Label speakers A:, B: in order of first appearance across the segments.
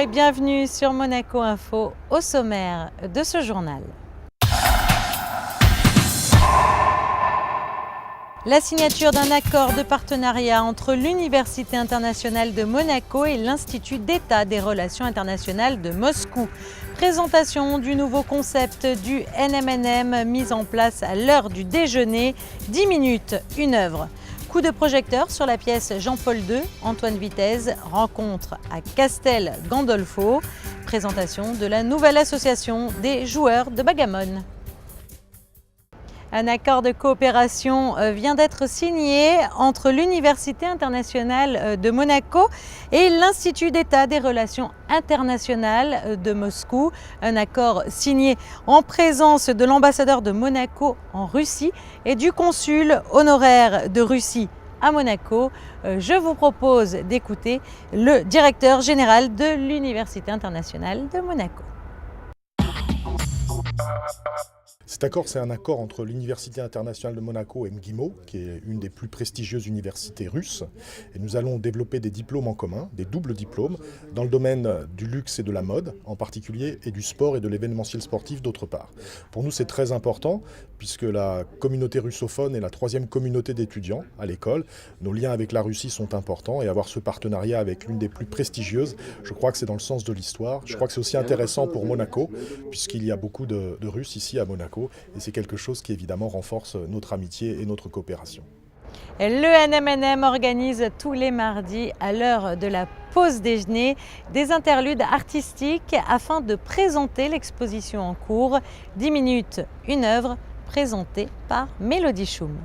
A: et bienvenue sur Monaco Info au sommaire de ce journal. La signature d'un accord de partenariat entre l'Université internationale de Monaco et l'Institut d'État des relations internationales de Moscou. Présentation du nouveau concept du NMNM mis en place à l'heure du déjeuner. 10 minutes, une œuvre. Coup de projecteur sur la pièce Jean-Paul II, Antoine Vitez, rencontre à Castel Gandolfo. Présentation de la nouvelle association des joueurs de Bagamon. Un accord de coopération vient d'être signé entre l'Université internationale de Monaco et l'Institut d'État des relations internationales de Moscou. Un accord signé en présence de l'ambassadeur de Monaco en Russie et du consul honoraire de Russie à Monaco. Je vous propose d'écouter le directeur général de l'Université internationale de Monaco.
B: Cet accord, c'est un accord entre l'Université internationale de Monaco et MGIMO, qui est une des plus prestigieuses universités russes. Et nous allons développer des diplômes en commun, des doubles diplômes, dans le domaine du luxe et de la mode en particulier, et du sport et de l'événementiel sportif d'autre part. Pour nous, c'est très important, puisque la communauté russophone est la troisième communauté d'étudiants à l'école. Nos liens avec la Russie sont importants, et avoir ce partenariat avec l'une des plus prestigieuses, je crois que c'est dans le sens de l'histoire. Je crois que c'est aussi intéressant pour Monaco, puisqu'il y a beaucoup de Russes ici à Monaco. Et c'est quelque chose qui évidemment renforce notre amitié et notre coopération.
A: Le NMNM organise tous les mardis à l'heure de la pause déjeuner des interludes artistiques afin de présenter l'exposition en cours. 10 minutes, une œuvre présentée par Mélodie Schum.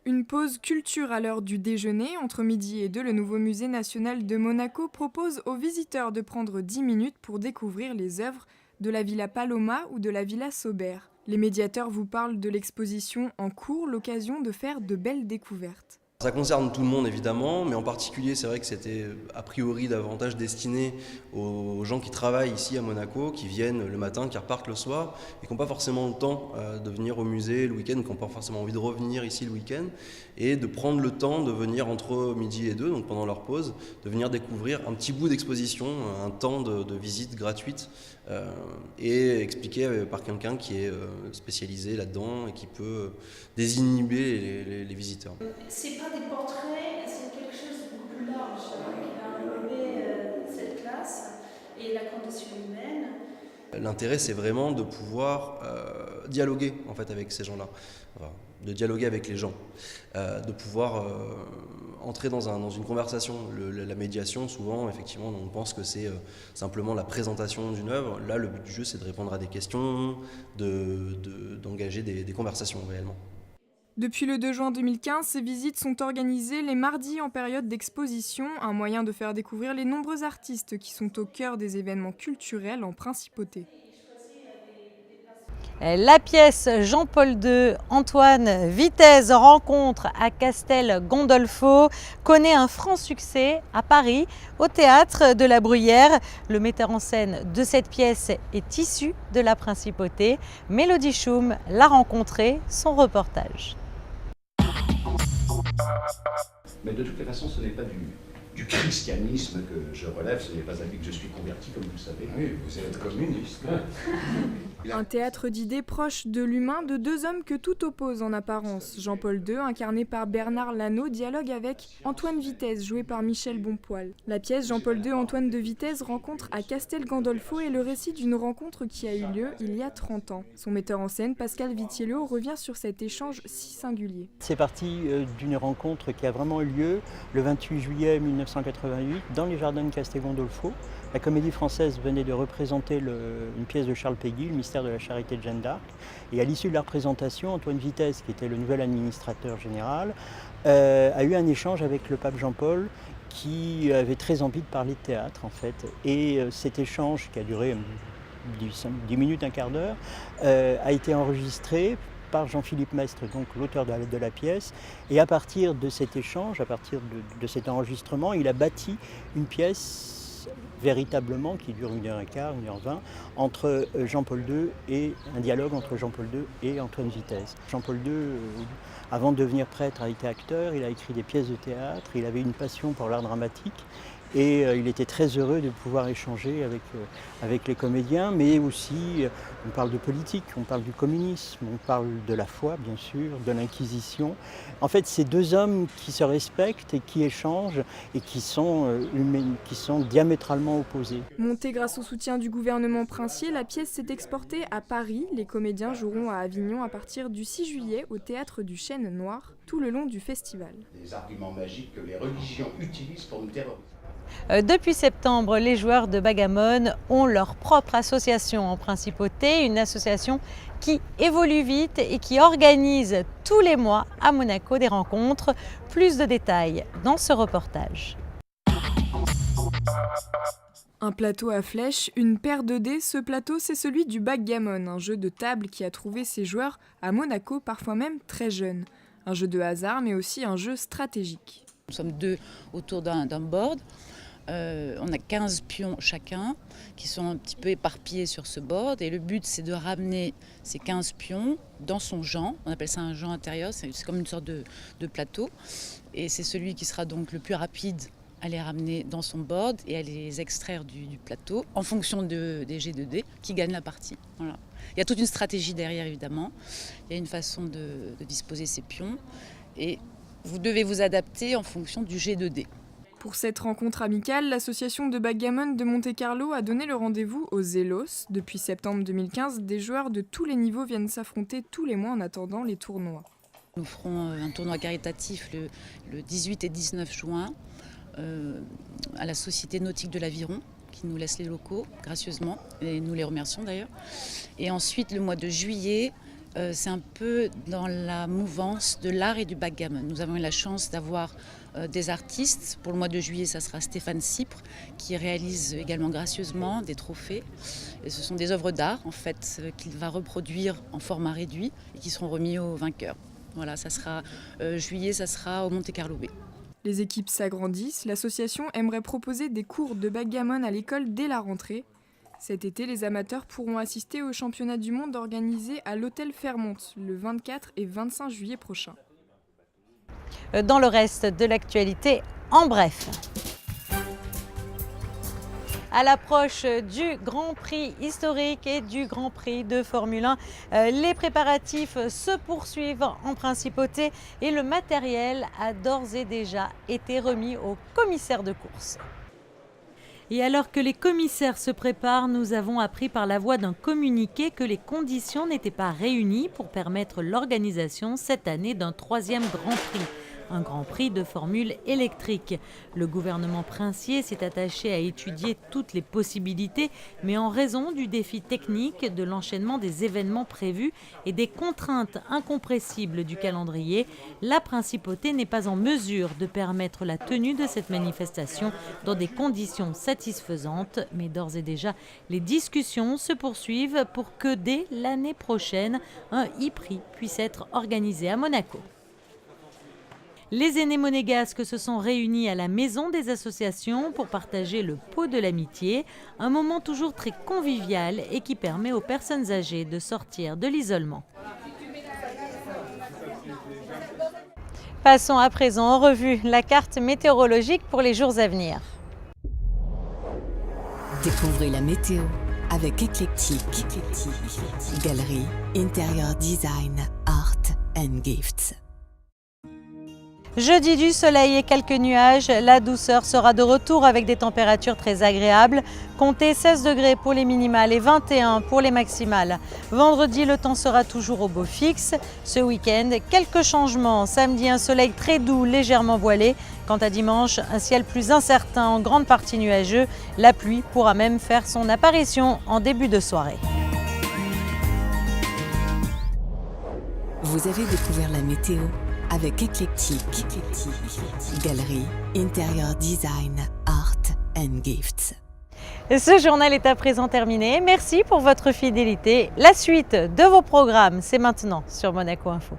C: Une pause culture à l'heure du déjeuner, entre midi et 2, le nouveau musée national de Monaco propose aux visiteurs de prendre 10 minutes pour découvrir les œuvres de la Villa Paloma ou de la Villa Sauber. Les médiateurs vous parlent de l'exposition en cours, l'occasion de faire de belles découvertes.
D: Ça concerne tout le monde évidemment, mais en particulier c'est vrai que c'était a priori davantage destiné aux gens qui travaillent ici à Monaco, qui viennent le matin, qui repartent le soir et qui n'ont pas forcément le temps de venir au musée le week-end, qui n'ont pas forcément envie de revenir ici le week-end et de prendre le temps de venir entre midi et 2, donc pendant leur pause, de venir découvrir un petit bout d'exposition, un temps de visite gratuite et expliqué par quelqu'un qui est spécialisé là-dedans et qui peut désinhiber les visiteurs.
E: C'est pas des portraits, c'est quelque chose de beaucoup plus large qui va englober cette classe et la condition humaine.
D: L'intérêt, c'est vraiment de pouvoir dialoguer en fait avec ces gens-là, de dialoguer avec les gens, de pouvoir entrer dans une conversation. La médiation, souvent, effectivement, on pense que c'est simplement la présentation d'une œuvre. Là, le but du jeu, c'est de répondre à des questions, d'engager des conversations réellement.
C: Depuis le 2 juin 2015, ces visites sont organisées les mardis en période d'exposition, un moyen de faire découvrir les nombreux artistes qui sont au cœur des événements culturels en principauté.
A: La pièce Jean-Paul II, Antoine Vitez, rencontre à Castel Gandolfo, connaît un franc succès à Paris, au théâtre de la Bruyère. Le metteur en scène de cette pièce est issu de la principauté. Mélodie Schum l'a rencontré, son reportage.
F: Mais de toutes les façons, ce n'est pas du christianisme que je relève, ce n'est pas à lui que je suis converti, comme vous le savez.
G: Oui, vous êtes communiste.
C: Un théâtre d'idées proche de l'humain de deux hommes que tout oppose en apparence. Jean-Paul II, incarné par Bernard Lano, dialogue avec Antoine Vitez, joué par Michel Bonpoil. La pièce Jean-Paul II, Antoine de Vitez rencontre à Castel Gandolfo est le récit d'une rencontre qui a eu lieu il y a 30 ans. Son metteur en scène, Pascal Vitiello, revient sur cet échange si singulier.
H: C'est parti d'une rencontre qui a vraiment eu lieu le 28 juillet 1988 dans les jardins de Castel Gandolfo. La Comédie Française venait de représenter une pièce de Charles Péguy, le mystère de la charité de Jeanne d'Arc. Et à l'issue de la représentation, Antoine Vitez, qui était le nouvel administrateur général, a eu un échange avec le pape Jean-Paul qui avait très envie de parler de théâtre en fait. Et cet échange qui a duré 10 minutes, un quart d'heure, a été enregistré par Jean-Philippe Mestre, donc l'auteur de la pièce. Et à partir de cet échange, à partir de cet enregistrement, il a bâti une pièce véritablement qui dure 1h15, 1h20, entre Jean-Paul II et un dialogue entre Jean-Paul II et Antoine Vitez. Jean-Paul II, avant de devenir prêtre, a été acteur, il a écrit des pièces de théâtre, il avait une passion pour l'art dramatique Et il était très heureux de pouvoir échanger avec les comédiens, mais aussi on parle de politique, on parle du communisme, on parle de la foi bien sûr, de l'Inquisition. En fait, c'est deux hommes qui se respectent et qui échangent et qui sont diamétralement opposés.
C: Montée grâce au soutien du gouvernement princier, la pièce s'est exportée à Paris. Les comédiens joueront à Avignon à partir du 6 juillet au Théâtre du Chêne Noir, tout le long du festival.
F: Des arguments magiques que les religions utilisent pour nous terroriser.
A: Depuis septembre, les joueurs de Bagamon ont leur propre association en principauté, une association qui évolue vite et qui organise tous les mois à Monaco des rencontres. Plus de détails dans ce reportage.
C: Un plateau à flèches, une paire de dés, ce plateau c'est celui du backgammon, un jeu de table qui a trouvé ses joueurs à Monaco, parfois même très jeunes. Un jeu de hasard mais aussi un jeu stratégique.
G: Nous sommes deux autour d'un board. On a 15 pions chacun qui sont un petit peu éparpillés sur ce board et le but c'est de ramener ces 15 pions dans son jean, on appelle ça un jean intérieur, c'est comme une sorte de plateau et c'est celui qui sera donc le plus rapide à les ramener dans son board et à les extraire du plateau en fonction des jets de dés qui gagnent la partie. Voilà. Il y a toute une stratégie derrière évidemment, il y a une façon de disposer ces pions et vous devez vous adapter en fonction du jet de dés.
C: Pour cette rencontre amicale, l'association de backgammon de Monte-Carlo a donné le rendez-vous aux Zélos. Depuis septembre 2015, des joueurs de tous les niveaux viennent s'affronter tous les mois en attendant les tournois.
G: Nous ferons un tournoi caritatif le 18 et 19 juin à la Société Nautique de l'Aviron qui nous laisse les locaux gracieusement et nous les remercions d'ailleurs. Et ensuite le mois de juillet, c'est un peu dans la mouvance de l'art et du backgammon. Nous avons eu la chance d'avoir des artistes. Pour le mois de juillet, ça sera Stéphane Cypre qui réalise également gracieusement des trophées. Et ce sont des œuvres d'art en fait qu'il va reproduire en format réduit et qui seront remis aux vainqueurs. Voilà, ça sera juillet, ça sera au Monte-Carlo Bay.
C: Les équipes s'agrandissent. L'association aimerait proposer des cours de backgammon à l'école dès la rentrée. Cet été, les amateurs pourront assister au championnat du monde organisé à l'hôtel Fairmont le 24 et 25 juillet prochain.
A: Dans le reste de l'actualité, en bref. À l'approche du Grand Prix historique et du Grand Prix de Formule 1, les préparatifs se poursuivent en principauté et le matériel a d'ores et déjà été remis au commissaire de course. Et alors que les commissaires se préparent, nous avons appris par la voie d'un communiqué que les conditions n'étaient pas réunies pour permettre l'organisation cette année d'un troisième Grand Prix. Un Grand Prix de formule électrique. Le gouvernement princier s'est attaché à étudier toutes les possibilités, mais en raison du défi technique, de l'enchaînement des événements prévus et des contraintes incompressibles du calendrier, la principauté n'est pas en mesure de permettre la tenue de cette manifestation dans des conditions satisfaisantes. Mais d'ores et déjà, les discussions se poursuivent pour que dès l'année prochaine, un e-prix puisse être organisé à Monaco. Les aînés monégasques se sont réunis à la maison des associations pour partager le pot de l'amitié, un moment toujours très convivial et qui permet aux personnes âgées de sortir de l'isolement. Passons à présent en revue la carte météorologique pour les jours à venir.
I: Découvrez la météo avec Eclectic. Galerie, Interior Design, Art and Gifts.
A: Jeudi, du soleil et quelques nuages, la douceur sera de retour avec des températures très agréables. Comptez 16 degrés pour les minimales et 21 pour les maximales. Vendredi, le temps sera toujours au beau fixe. Ce week-end, quelques changements. Samedi, un soleil très doux, légèrement voilé. Quant à dimanche, un ciel plus incertain, en grande partie nuageux. La pluie pourra même faire son apparition en début de soirée.
I: Vous avez découvert la météo avec Eclectic. Galerie, Interior Design, Art and Gifts.
A: Ce journal est à présent terminé. Merci pour votre fidélité. La suite de vos programmes, c'est maintenant sur Monaco Info.